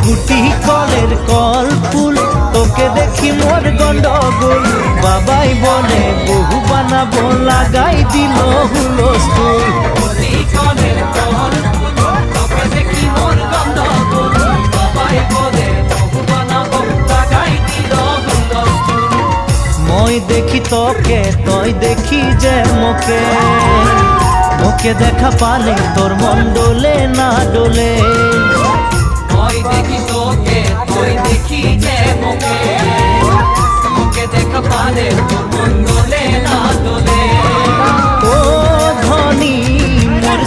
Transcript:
গুটি কলের কল ফুল তোকে দেখি মোর গন্ডগোল বাবাই বলে বহু বানাবো লাগাই দিল হুলস্থুল গুটি কলের কল ফুল তোকে দেখি মোর গন্ডগোল বাবাই বলে বহু বানাবো লাগাই দিল হুলস্থুল মই দেখি তোকে তই দেখি যে মোকে মোকে দেখা পালে তোর মন ডোলে না ডোলে মই দেখি তোকে তুই দেখি যে মোকে মোকে দেখা পালে তোর মন ডোলে না ডোলে ও ধনী মোর